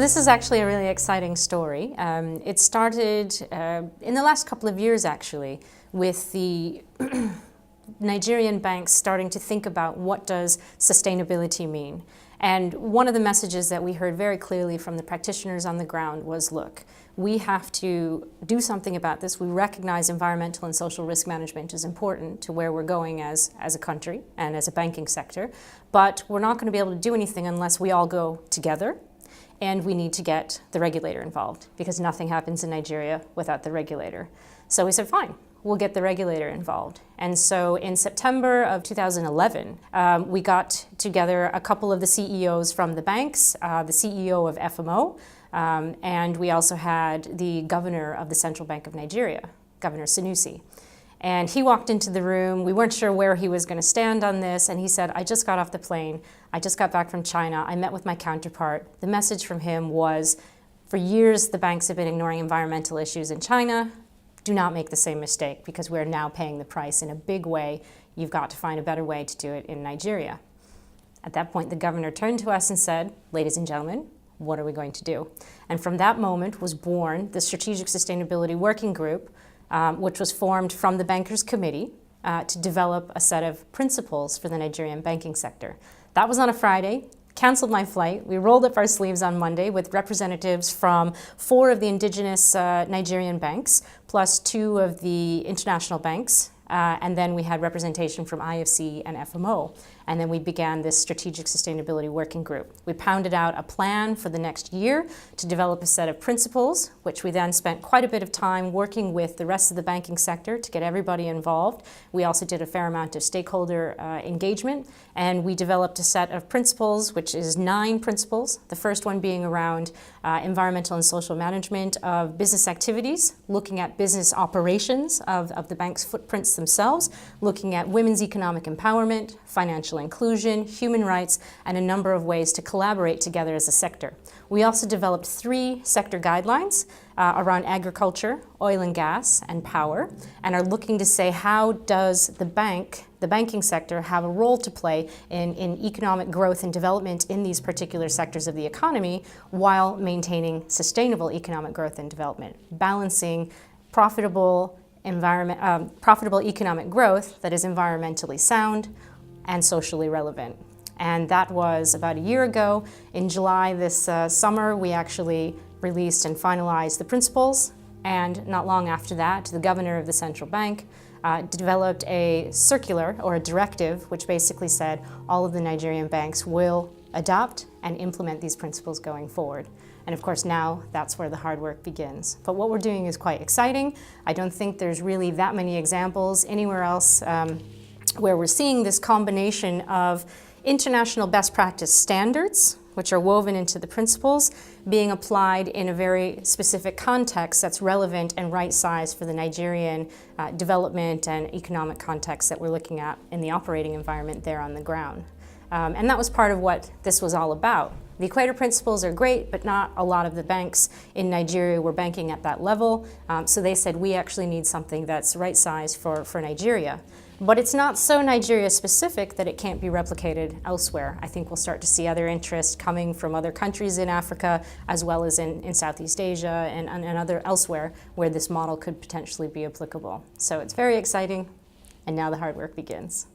this is actually a really exciting story. It started in the last couple of years, actually, with the Nigerian banks starting to think about what does sustainability mean. And one of the messages that we heard very clearly from the practitioners on the ground was, look, we have to do something about this. We recognize environmental and social risk management is important to where we're going as a country and as a banking sector, but we're not going to be able to do anything unless we all go together, and we need to get the regulator involved because nothing happens in Nigeria without the regulator. So we said, fine, we'll get the regulator involved. And so in September of 2011, we got together a couple of the CEOs from the banks, the CEO of FMO, and we also had the governor of the Central Bank of Nigeria, Governor Sanusi. And he walked into the room. We weren't sure where he was going to stand on this, and he said, I just got off the plane. I just got back from China. I met with my counterpart. The message from him was, for years, the banks have been ignoring environmental issues in China. Do not make the same mistake because we're now paying the price in a big way. You've got to find a better way to do it in Nigeria. At that point, the governor turned to us and said, ladies and gentlemen, what are we going to do? And from that moment was born the Strategic Sustainability Working Group, which was formed from the Bankers Committee to develop a set of principles for the Nigerian banking sector. That was on a Friday. Canceled my flight. We rolled up our sleeves on Monday with representatives from 4 of the indigenous Nigerian banks, plus 2 of the international banks, and then we had representation from IFC and FMO. And then we began this Strategic Sustainability Working Group. We pounded out a plan for the next year to develop a set of principles, which we then spent quite a bit of time working with the rest of the banking sector to get everybody involved. We also did a fair amount of stakeholder engagement, and we developed a set of principles, which is 9 principles. The first one being around environmental and social management of business activities, looking at business operations of the bank's footprints themselves, looking at women's economic empowerment, financial inclusion, human rights, and a number of ways to collaborate together as a sector. We also developed 3 sector guidelines around agriculture, oil and gas, and power, and are looking to say how does the banking sector have a role to play in economic growth and development in these particular sectors of the economy while maintaining sustainable economic growth and development, balancing profitable economic growth that is environmentally sound and socially relevant. And that was about a year ago. In July this summer, we actually released and finalized the principles. And not long after that, the governor of the central bank developed a circular or a directive, which basically said all of the Nigerian banks will adopt and implement these principles going forward. And of course, now that's where the hard work begins. But what we're doing is quite exciting. I don't think there's really that many examples anywhere else where we're seeing this combination of international best practice standards, which are woven into the principles, being applied in a very specific context that's relevant and right-sized for the Nigerian development and economic context that we're looking at in the operating environment there on the ground. And that was part of what this was all about. The Equator Principles are great, but not a lot of the banks in Nigeria were banking at that level. So they said, we actually need something that's right-sized for Nigeria. But it's not so Nigeria-specific that it can't be replicated elsewhere. I think we'll start to see other interest coming from other countries in Africa, as well as in Southeast Asia and other elsewhere where this model could potentially be applicable. So it's very exciting, and now the hard work begins.